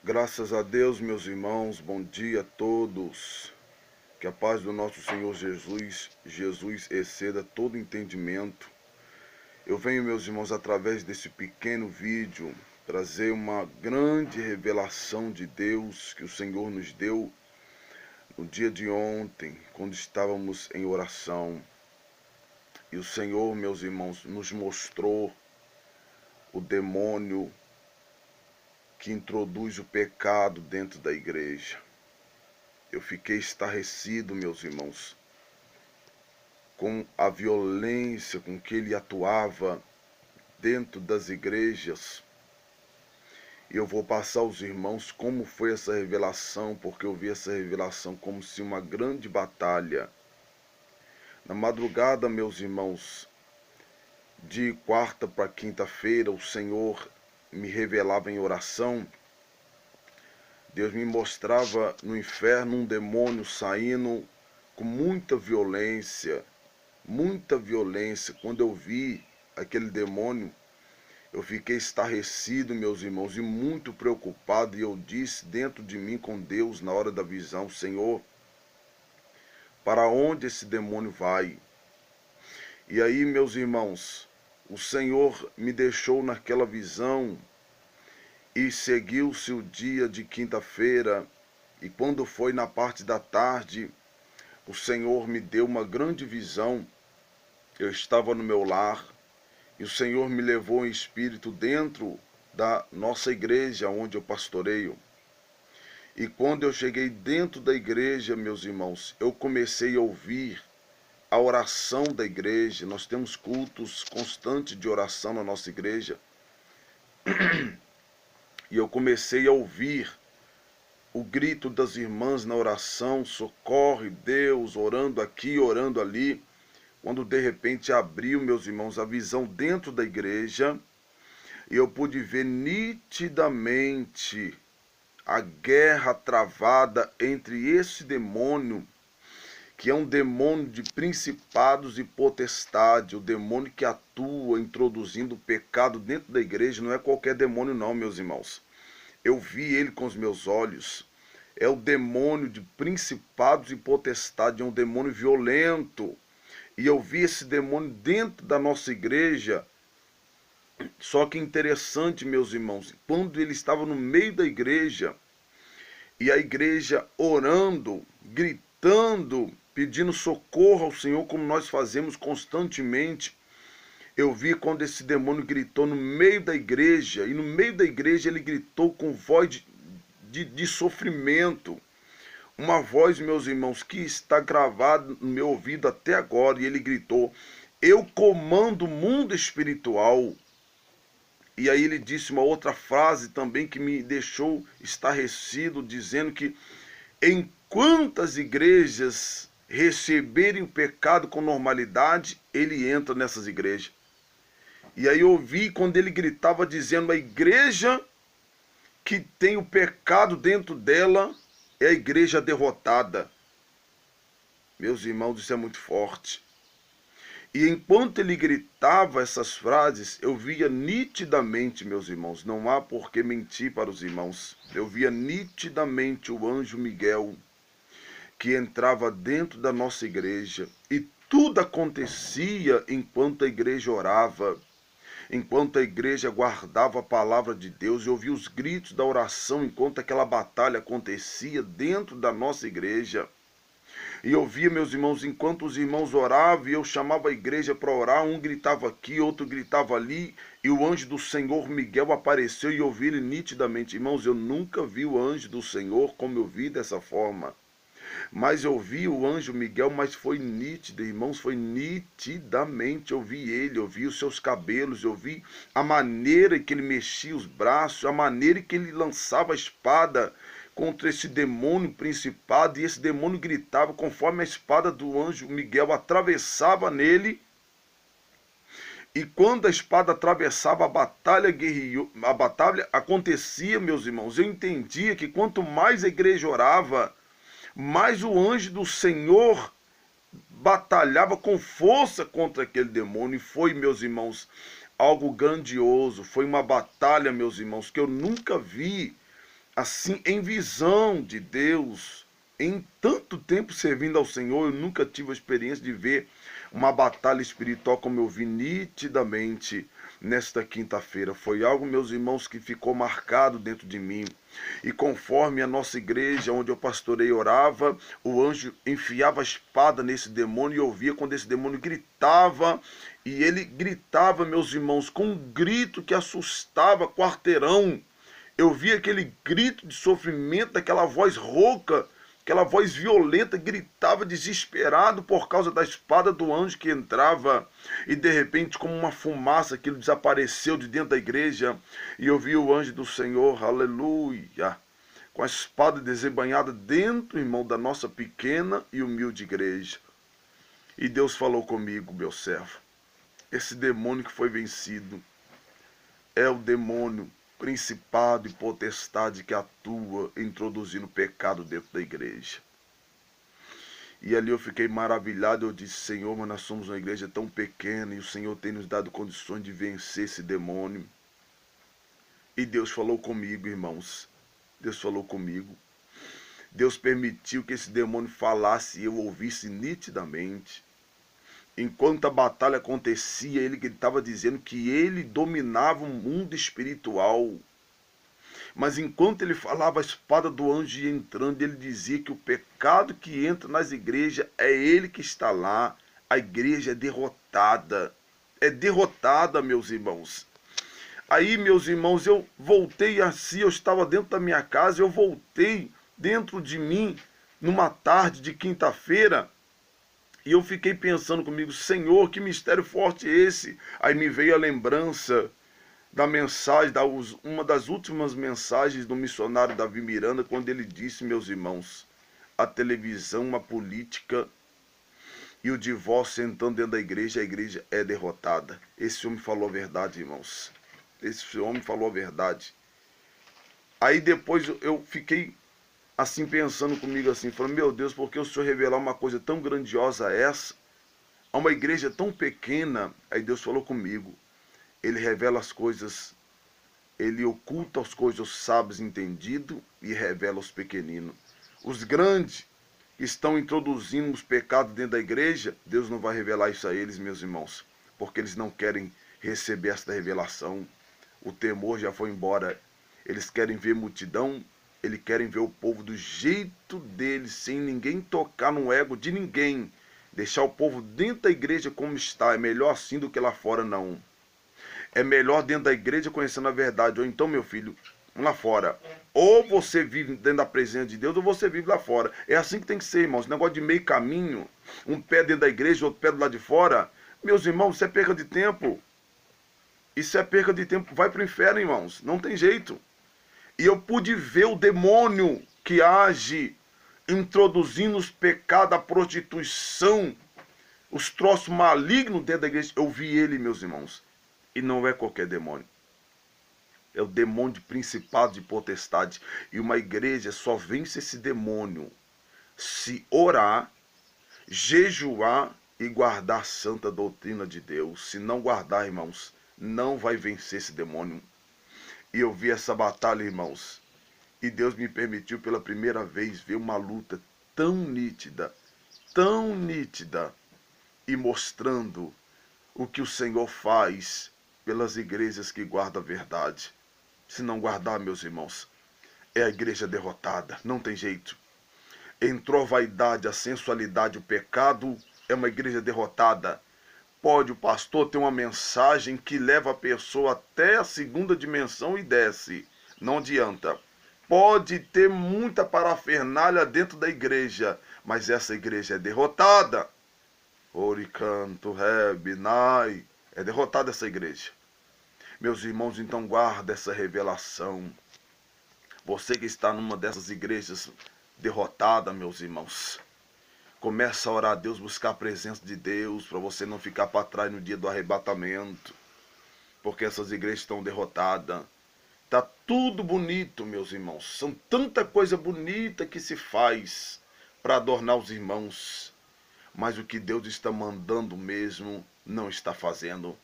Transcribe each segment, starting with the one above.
Graças a Deus, meus irmãos, bom dia a todos. Que a paz do nosso Senhor Jesus exceda todo entendimento. Eu venho, meus irmãos, através desse pequeno vídeo, trazer uma grande revelação de Deus que o Senhor nos deu no dia de ontem, quando estávamos em oração. E o Senhor, meus irmãos, nos mostrou o demônio que introduz o pecado dentro da igreja. Eu fiquei estarrecido, meus irmãos, com a violência com que ele atuava dentro das igrejas. E eu vou passar aos irmãos como foi essa revelação, porque eu vi essa revelação como se uma grande batalha. Na madrugada, meus irmãos, de quarta para quinta-feira, o Senhor me revelava em oração. Deus me mostrava no inferno um demônio saindo com muita violência. Quando eu vi aquele demônio, eu fiquei estarrecido, meus irmãos, e muito preocupado. E eu disse dentro de mim com Deus na hora da visão: Senhor, para onde esse demônio vai? E aí, meus irmãos, o Senhor me deixou naquela visão. E seguiu-se o dia de quinta-feira, e quando foi na parte da tarde, o Senhor me deu uma grande visão. Eu estava no meu lar, e o Senhor me levou em espírito dentro da nossa igreja, onde eu pastoreio. E quando eu cheguei dentro da igreja, meus irmãos, eu comecei a ouvir a oração da igreja. Nós temos cultos constantes de oração na nossa igreja. E eu comecei a ouvir o grito das irmãs na oração: socorre Deus, orando aqui, orando ali. Quando de repente abriu, meus irmãos, a visão dentro da igreja, e eu pude ver nitidamente a guerra travada entre esse demônio, que é um demônio de principados e potestade, o demônio que atua introduzindo o pecado dentro da igreja. Não é qualquer demônio não, meus irmãos. Eu vi ele com os meus olhos. É o demônio de principados e potestade, é um demônio violento. E eu vi esse demônio dentro da nossa igreja. Só que interessante, meus irmãos, quando ele estava no meio da igreja, e a igreja orando, gritando, pedindo socorro ao Senhor, como nós fazemos constantemente, eu vi quando esse demônio gritou no meio da igreja, e no meio da igreja ele gritou com voz de sofrimento. Uma voz, meus irmãos, que está gravada no meu ouvido até agora, e ele gritou: eu comando o mundo espiritual. E aí ele disse uma outra frase também que me deixou estarrecido, dizendo que enquanto as igrejas receberem o pecado com normalidade, ele entra nessas igrejas. E aí eu ouvi quando ele gritava dizendo: a igreja que tem o pecado dentro dela é a igreja derrotada. Meus irmãos, isso é muito forte. E enquanto ele gritava essas frases, eu via nitidamente, meus irmãos, não há por que mentir para os irmãos, eu via nitidamente o anjo Miguel, que entrava dentro da nossa igreja, e tudo acontecia enquanto a igreja orava, enquanto a igreja guardava a palavra de Deus. Eu ouvia os gritos da oração enquanto aquela batalha acontecia dentro da nossa igreja. E eu via, meus irmãos, enquanto os irmãos oravam, e eu chamava a igreja para orar, um gritava aqui, outro gritava ali, e o anjo do Senhor Miguel apareceu, e eu vi ele nitidamente. Irmãos, eu nunca vi o anjo do Senhor como eu vi dessa forma. Mas eu vi o anjo Miguel, mas foi nítido, irmãos, foi nitidamente. Eu vi ele, eu vi os seus cabelos, eu vi a maneira que ele mexia os braços, a maneira que ele lançava a espada contra esse demônio principado, e esse demônio gritava conforme a espada do anjo Miguel atravessava nele. E quando a espada atravessava, a batalha acontecia, meus irmãos. Eu entendia que quanto mais a igreja orava, mas o anjo do Senhor batalhava com força contra aquele demônio. E foi, meus irmãos, algo grandioso. Foi uma batalha, meus irmãos, que eu nunca vi assim, em visão de Deus. Em tanto tempo servindo ao Senhor, eu nunca tive a experiência de ver uma batalha espiritual como eu vi nitidamente nesta quinta-feira. Foi algo, meus irmãos, que ficou marcado dentro de mim. E conforme a nossa igreja, onde eu pastorei, orava, o anjo enfiava a espada nesse demônio e eu via quando esse demônio gritava. E ele gritava, meus irmãos, com um grito que assustava quarteirão. Eu via aquele grito de sofrimento, aquela voz rouca, aquela voz violenta, gritava desesperado por causa da espada do anjo que entrava. E de repente, como uma fumaça, aquilo desapareceu de dentro da igreja. E eu vi o anjo do Senhor, aleluia, com a espada desembainhada dentro, irmão, da nossa pequena e humilde igreja. E Deus falou comigo, meu servo, esse demônio que foi vencido é o demônio principado e potestade que atua introduzindo pecado dentro da igreja. E ali eu fiquei maravilhado, eu disse, Senhor, mas nós somos uma igreja tão pequena e o Senhor tem nos dado condições de vencer esse demônio. E Deus falou comigo, irmãos. Deus falou comigo. Deus permitiu que esse demônio falasse e eu ouvisse nitidamente. Enquanto a batalha acontecia, ele estava dizendo que ele dominava o mundo espiritual. Mas enquanto ele falava, a espada do anjo ia entrando, ele dizia que o pecado que entra nas igrejas é ele que está lá. A igreja é derrotada. É derrotada, meus irmãos. Aí, meus irmãos, eu voltei assim, eu estava dentro da minha casa, eu voltei dentro de mim, numa tarde de quinta-feira, e eu fiquei pensando comigo, Senhor, que mistério forte é esse? Aí me veio a lembrança da mensagem, uma das últimas mensagens do missionário Davi Miranda, quando ele disse, meus irmãos, a televisão, a política e o divórcio entrando dentro da igreja, a igreja é derrotada. Esse homem falou a verdade, irmãos. Esse homem falou a verdade. Aí depois eu fiquei assim pensando comigo assim, falando, meu Deus, por que o Senhor revelar uma coisa tão grandiosa essa a uma igreja tão pequena? Aí Deus falou comigo, ele revela as coisas, ele oculta as coisas aos sábios entendidos e revela aos pequeninos. Os grandes que estão introduzindo os pecados dentro da igreja, Deus não vai revelar isso a eles, meus irmãos, porque eles não querem receber esta revelação. O temor já foi embora. Eles querem ver multidão, eles querem ver o povo do jeito deles, sem ninguém tocar no ego de ninguém. Deixar o povo dentro da igreja como está. É melhor assim do que lá fora, não. É melhor dentro da igreja conhecendo a verdade. Ou então, meu filho, lá fora. Ou você vive dentro da presença de Deus, ou você vive lá fora. É assim que tem que ser, irmãos. Esse negócio de meio caminho, um pé dentro da igreja, outro pé do lado de fora. Meus irmãos, isso é perca de tempo. Isso é perca de tempo. Vai para o inferno, irmãos. Não tem jeito. E eu pude ver o demônio que age introduzindo os pecados, a prostituição, os troços malignos dentro da igreja. Eu vi ele, meus irmãos. E não é qualquer demônio. É o demônio de principado, de potestade. E uma igreja só vence esse demônio se orar, jejuar e guardar a santa doutrina de Deus. Se não guardar, irmãos, não vai vencer esse demônio. E eu vi essa batalha, irmãos. E Deus me permitiu pela primeira vez ver uma luta tão nítida e mostrando o que o Senhor faz pelas igrejas que guardam a verdade. Se não guardar, meus irmãos, é a igreja derrotada, não tem jeito. Entrou a vaidade, a sensualidade, o pecado, é uma igreja derrotada. Pode o pastor ter uma mensagem que leva a pessoa até a segunda dimensão e desce. Não adianta. Pode ter muita parafernália dentro da igreja, mas essa igreja é derrotada. Oricanto, Rebinai. É derrotada essa igreja. Meus irmãos, então guarda essa revelação. Você que está numa dessas igrejas derrotada, meus irmãos, começa a orar a Deus, buscar a presença de Deus, para você não ficar para trás no dia do arrebatamento, porque essas igrejas estão derrotadas. Tá tudo bonito, meus irmãos, são tanta coisa bonita que se faz para adornar os irmãos, mas o que Deus está mandando mesmo, não está fazendo.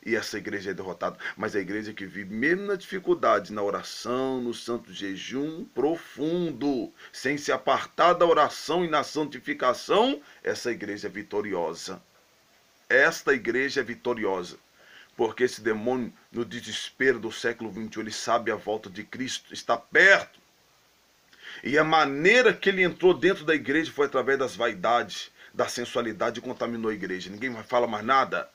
E essa igreja é derrotada. Mas a igreja que vive, mesmo na dificuldade, na oração, no santo jejum profundo, sem se apartar da oração e na santificação, essa igreja é vitoriosa. Esta igreja é vitoriosa. Porque esse demônio, no desespero do século XXI, ele sabe a volta de Cristo, está perto. E a maneira que ele entrou dentro da igreja foi através das vaidades, da sensualidade, e contaminou a igreja. Ninguém fala mais nada.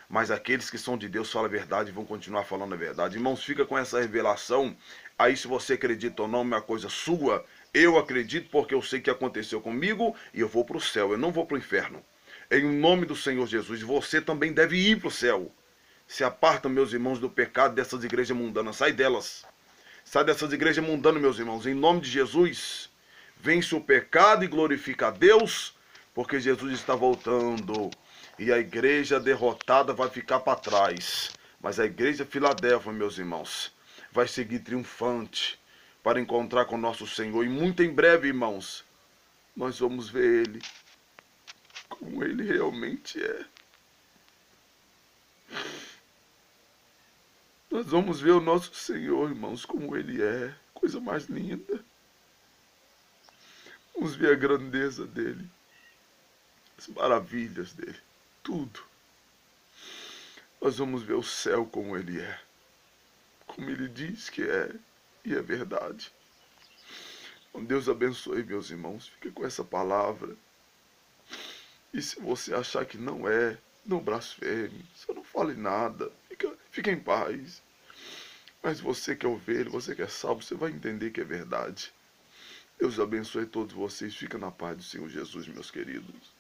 Mas aqueles que são de Deus falam a verdade e vão continuar falando a verdade. Irmãos, fica com essa revelação. Aí se você acredita ou não, é uma coisa sua. Eu acredito porque eu sei que aconteceu comigo e eu vou para o céu. Eu não vou para o inferno. Em nome do Senhor Jesus, você também deve ir para o céu. Se apartam, meus irmãos, do pecado dessas igrejas mundanas. Sai delas. Sai dessas igrejas mundanas, meus irmãos. Em nome de Jesus, vence o pecado e glorifica a Deus, porque Jesus está voltando. E a igreja derrotada vai ficar para trás. Mas a igreja Filadélfia, meus irmãos, vai seguir triunfante para encontrar com nosso Senhor. E muito em breve, irmãos, nós vamos ver Ele como Ele realmente é. Nós vamos ver o nosso Senhor, irmãos, como Ele é. Coisa mais linda. Vamos ver a grandeza dEle. As maravilhas dEle. Tudo. Nós vamos ver o céu como Ele é. Como Ele diz que é. E é verdade. Então Deus abençoe, meus irmãos. Fique com essa palavra. E se você achar que não é, não blasfeme. Só não fale nada. Fica em paz. Mas você que é ovelha, você que é salvo, você vai entender que é verdade. Deus abençoe todos vocês. Fica na paz do Senhor Jesus, meus queridos.